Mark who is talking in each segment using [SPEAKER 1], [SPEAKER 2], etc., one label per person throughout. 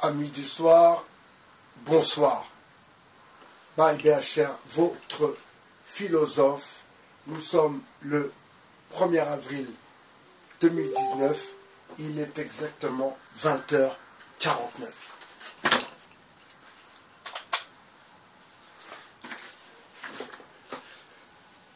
[SPEAKER 1] Amis du soir, bonsoir. By BHR, votre philosophe. Nous sommes le 1er avril 2019. Il est exactement 20h49.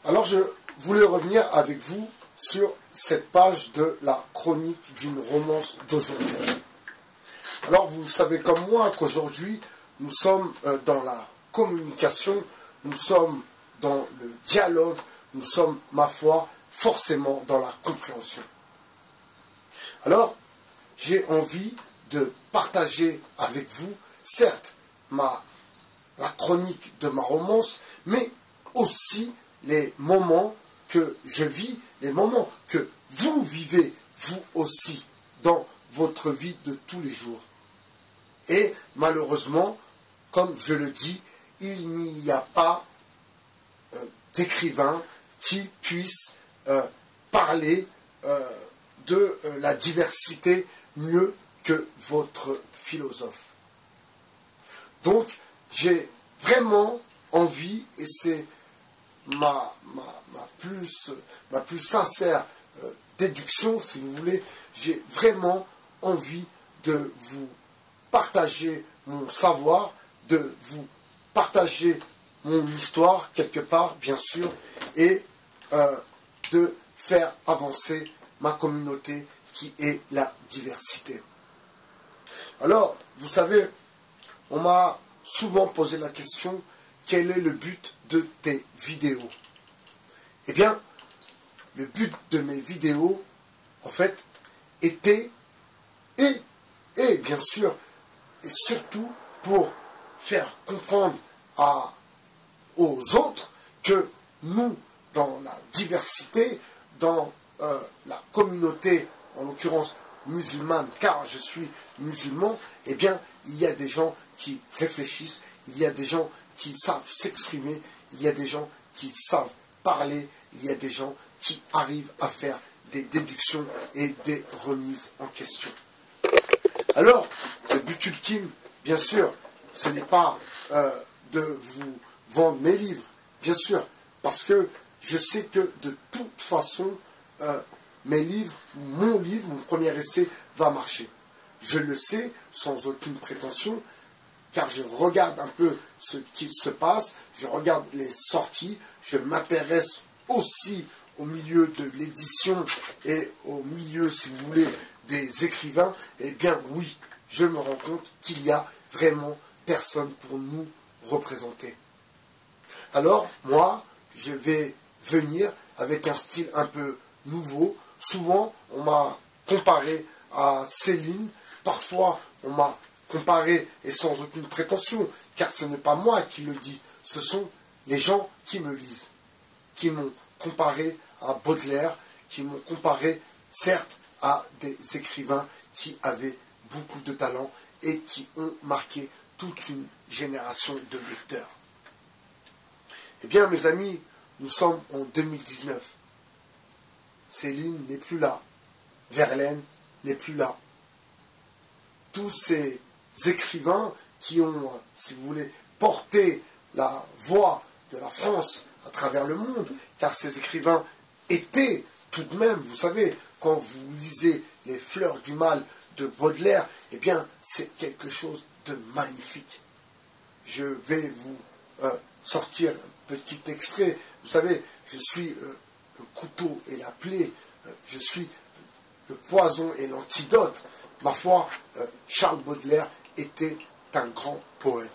[SPEAKER 1] Alors je voulais revenir avec vous sur cette page de la chronique d'une romance d'aujourd'hui. Alors vous savez comme moi qu'aujourd'hui nous sommes dans la communication, nous sommes dans le dialogue, nous sommes, ma foi, forcément dans la compréhension. Alors j'ai envie de partager avec vous, certes, la chronique de ma romance, mais aussi les moments que je vis, les moments que vous vivez, vous aussi, dans votre vie de tous les jours. Et malheureusement, comme je le dis, il n'y a pas d'écrivain qui puisse parler de la diversité mieux que votre philosophe. Donc, j'ai vraiment envie, et c'est ma plus sincère déduction, si vous voulez, j'ai vraiment envie de vous partager mon savoir, de vous partager mon histoire, quelque part, bien sûr, et de faire avancer ma communauté qui est la diversité. Alors, vous savez, on m'a souvent posé la question, quel est le but de tes vidéos? Eh bien, le but de mes vidéos, en fait, était, et bien sûr, et surtout pour faire comprendre aux autres que nous, dans la diversité, dans la communauté, en l'occurrence musulmane, car je suis musulman, eh bien, il y a des gens qui réfléchissent, il y a des gens qui savent s'exprimer, il y a des gens qui savent parler, il y a des gens qui arrivent à faire des déductions et des remises en question. Alors, le but ultime, bien sûr, ce n'est pas de vous vendre mes livres, bien sûr, parce que je sais que de toute façon, mes livres, mon premier essai va marcher. Je le sais sans aucune prétention, car je regarde un peu ce qui se passe, je regarde les sorties, je m'intéresse aussi au milieu de l'édition et au milieu, si vous voulez, des écrivains. Eh bien oui, je me rends compte qu'il y a vraiment personne pour nous représenter. Alors, moi, je vais venir avec un style un peu nouveau. Souvent, on m'a comparé à Céline. Parfois, on m'a comparé, et sans aucune prétention, car ce n'est pas moi qui le dis, ce sont les gens qui me lisent, qui m'ont comparé à Baudelaire, qui m'ont comparé, certes, à des écrivains qui avaient beaucoup de talent et qui ont marqué toute une génération de lecteurs. Eh bien, mes amis, nous sommes en 2019. Céline n'est plus là. Verlaine n'est plus là. Tous ces écrivains qui ont, si vous voulez, porté la voix de la France à travers le monde, car ces écrivains étaient tout de même, vous savez, quand vous lisez Les Fleurs du Mal de Baudelaire, eh bien, c'est quelque chose de magnifique. Je vais vous sortir un petit extrait. Vous savez, je suis le couteau et la plaie, je suis le poison et l'antidote. Ma foi, Charles Baudelaire était un grand poète.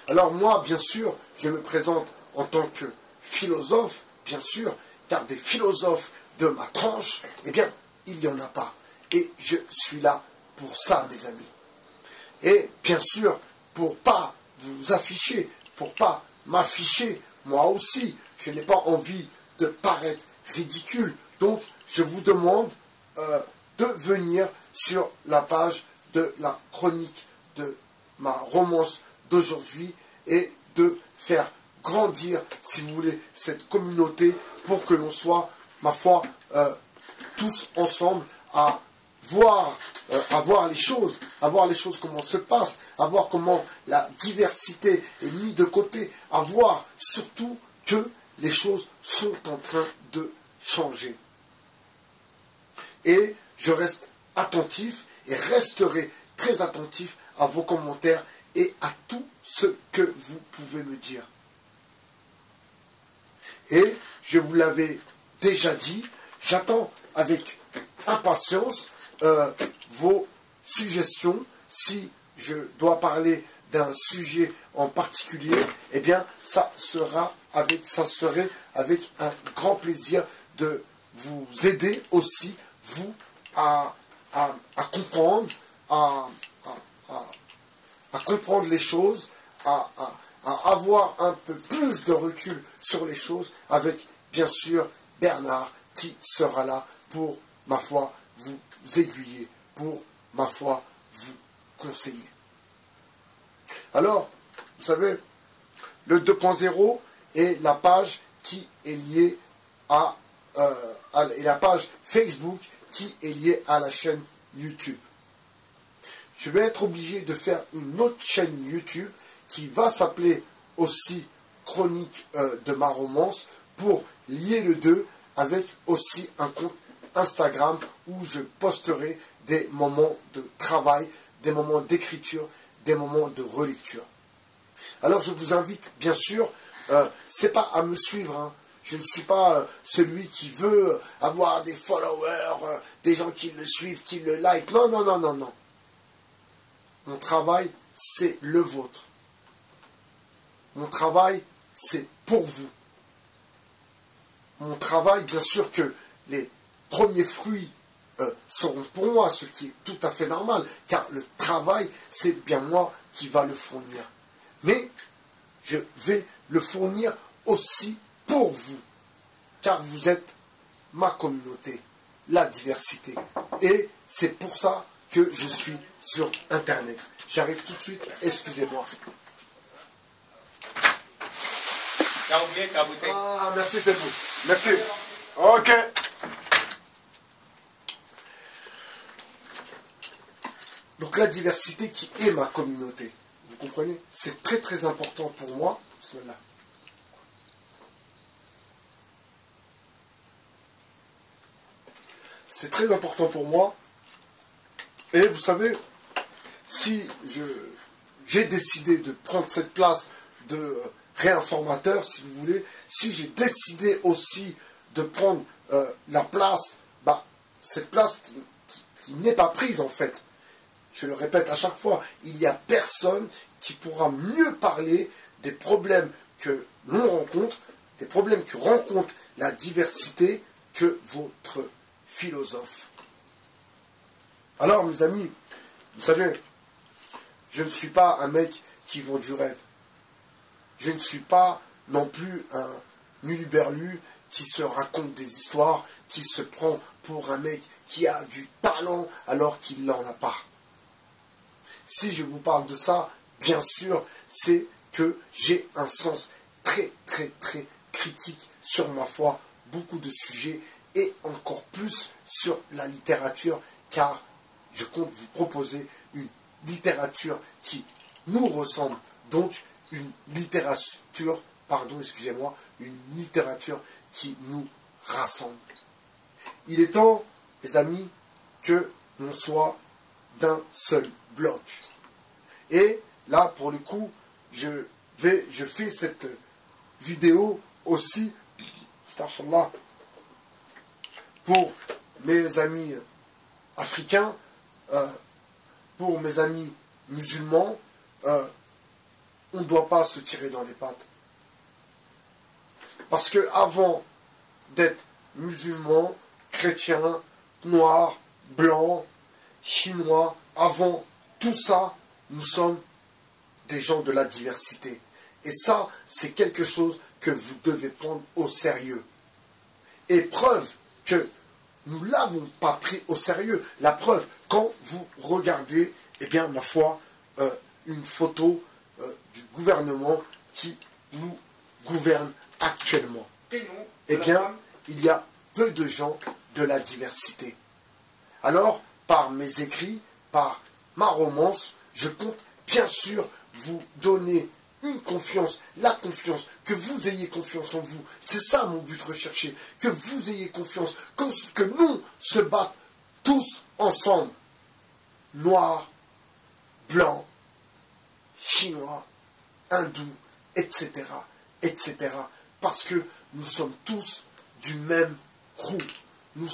[SPEAKER 1] Alors moi, bien sûr, je me présente en tant que philosophe, bien sûr, car des philosophes de ma tranche, eh bien, il n'y en a pas. Et je suis là pour ça, mes amis. Et bien sûr, pour pas vous afficher, pour pas m'afficher, moi aussi, je n'ai pas envie de paraître ridicule. Donc, je vous demande de venir sur la page de la chronique de ma romance d'aujourd'hui et de faire grandir, si vous voulez, cette communauté pour que l'on soit, ma foi, tous ensemble à voir les choses comment se passent, à voir comment la diversité est mise de côté, à voir surtout que les choses sont en train de changer. Et je reste attentif et resterai très attentif à vos commentaires et à tout ce que vous pouvez me dire. Et je vous l'avais déjà dit, j'attends avec impatience vos suggestions. Si je dois parler d'un sujet en particulier, eh bien, ça serait avec un grand plaisir de vous aider aussi, vous, à comprendre, à comprendre les choses, à avoir un peu plus de recul sur les choses, avec, bien sûr, Bernard, qui sera là pour, ma foi, vous aiguiller, pour, ma foi, vous conseiller. Alors, vous savez, le 2.0 est la page qui est liée et la page Facebook qui est liée à la chaîne YouTube. Je vais être obligé de faire une autre chaîne YouTube qui va s'appeler aussi Chronique de ma romance pour lier le deux avec aussi un compte Instagram où je posterai des moments de travail, des moments d'écriture, des moments de relecture. Alors je vous invite bien sûr, c'est pas à me suivre, hein. Je ne suis pas celui qui veut avoir des followers, des gens qui le suivent, qui le like. Non, non, non, non, non. Mon travail, c'est le vôtre. Mon travail, c'est pour vous. Mon travail, bien sûr que les premiers fruits seront pour moi, ce qui est tout à fait normal, car le travail, c'est bien moi qui va le fournir. Mais je vais le fournir aussi pour vous, car vous êtes ma communauté, la diversité. Et c'est pour ça que je suis sur Internet. J'arrive tout de suite, excusez-moi. Ah, merci, c'est vous. Merci. Ok. Donc la diversité qui est ma communauté. Vous comprenez? C'est très très important pour moi. Bismillah. C'est très important pour moi. Et vous savez, si j'ai décidé de prendre cette place de réinformateur, si vous voulez, si j'ai décidé aussi de prendre la place, cette place qui n'est pas prise en fait. Je le répète à chaque fois, il n'y a personne qui pourra mieux parler des problèmes que l'on rencontre, des problèmes que rencontre la diversité que votre philosophe. Alors mes amis, vous savez, je ne suis pas un mec qui vend du rêve. Je ne suis pas non plus un nuluberlu qui se raconte des histoires, qui se prend pour un mec qui a du talent alors qu'il n'en a pas. Si je vous parle de ça, bien sûr, c'est que j'ai un sens très très très critique sur ma foi, beaucoup de sujets et encore plus sur la littérature, car je compte vous proposer une littérature qui nous ressemble, donc une littérature, une littérature qui nous rassemble. Il est temps, mes amis, que l'on soit d'un seul bloc. Et là, pour le coup, je fais cette vidéo aussi, pour mes amis africains, pour mes amis musulmans. On ne doit pas se tirer dans les pattes. Parce que avant d'être musulman, chrétien, noir, blanc, chinois, avant tout ça, nous sommes des gens de la diversité. Et ça, c'est quelque chose que vous devez prendre au sérieux. Et preuve que nous ne l'avons pas pris au sérieux. La preuve, quand vous regardez, eh bien, ma foi, une photo du gouvernement qui nous gouverne actuellement. Eh bien, il y a peu de gens de la diversité. Alors, par mes écrits, par ma romance, je compte bien sûr vous donner une confiance, la confiance, que vous ayez confiance en vous. C'est ça mon but recherché, que vous ayez confiance, que nous se battent tous ensemble. Noirs, blancs, chinois, hindous, etc., etc. Parce que nous sommes tous du même crew. Nous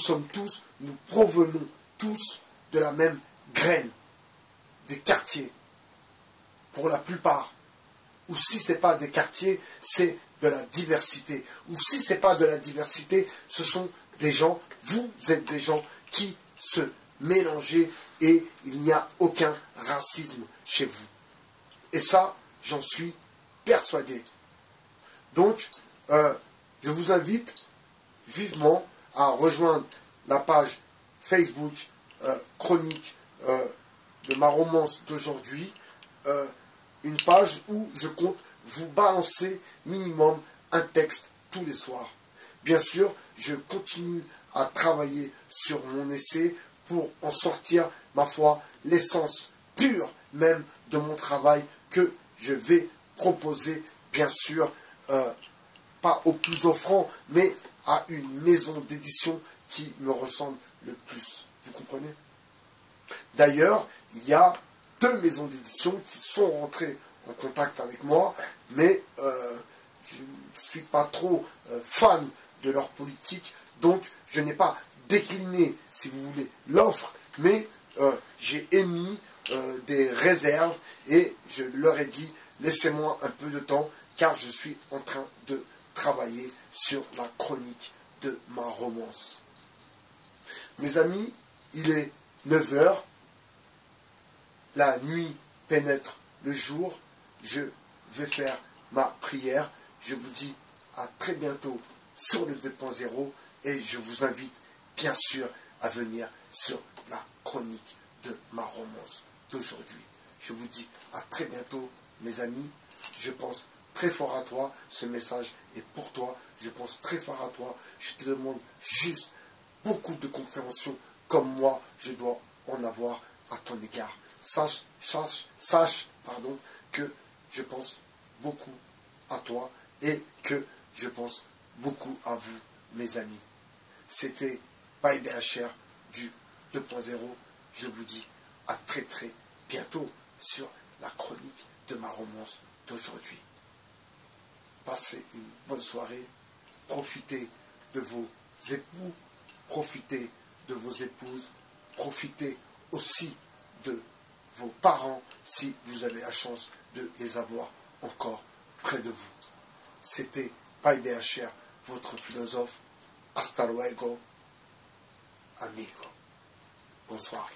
[SPEAKER 1] provenons tous de la même graine, des quartiers, pour la plupart. Ou si ce n'est pas des quartiers, c'est de la diversité. Ou si ce n'est pas de la diversité, ce sont des gens, vous êtes des gens qui se mélangent et il n'y a aucun racisme chez vous. Et ça, j'en suis persuadé. Donc, je vous invite vivement à rejoindre la page Facebook chronique de ma romance d'aujourd'hui, une page où je compte vous balancer minimum un texte tous les soirs. Bien sûr, je continue à travailler sur mon essai pour en sortir, ma foi, l'essence pure même de mon travail que je vais proposer, bien sûr, pas au plus offrant, mais à une maison d'édition qui me ressemble le plus. Vous comprenez? D'ailleurs, il y a 2 maisons d'édition qui sont rentrées en contact avec moi, mais je ne suis pas trop fan de leur politique, donc je n'ai pas décliné, si vous voulez, l'offre, mais j'ai émis des réserves et je leur ai dit, laissez-moi un peu de temps, car je suis en train de travailler sur la chronique de ma romance. Mes amis, il est 9 heures, la nuit pénètre le jour, je vais faire ma prière, je vous dis à très bientôt sur le 2.0 et je vous invite bien sûr à venir sur la chronique de ma romance d'aujourd'hui. Je vous dis à très bientôt mes amis, je pense très fort à toi, ce message est pour toi, je pense très fort à toi, je te demande juste beaucoup de compréhension comme moi je dois en avoir à ton égard. Sache que je pense beaucoup à toi et que je pense beaucoup à vous, mes amis. C'était Baï BHR du 2.0. Je vous dis à très très bientôt sur la chronique de ma romance d'aujourd'hui. Passez une bonne soirée. Profitez de vos époux. Profitez de vos épouses. Profitez aussi de vos parents si vous avez la chance de les avoir encore près de vous. C'était Baï BHR, votre philosophe. Hasta luego, amigo. Bonsoir.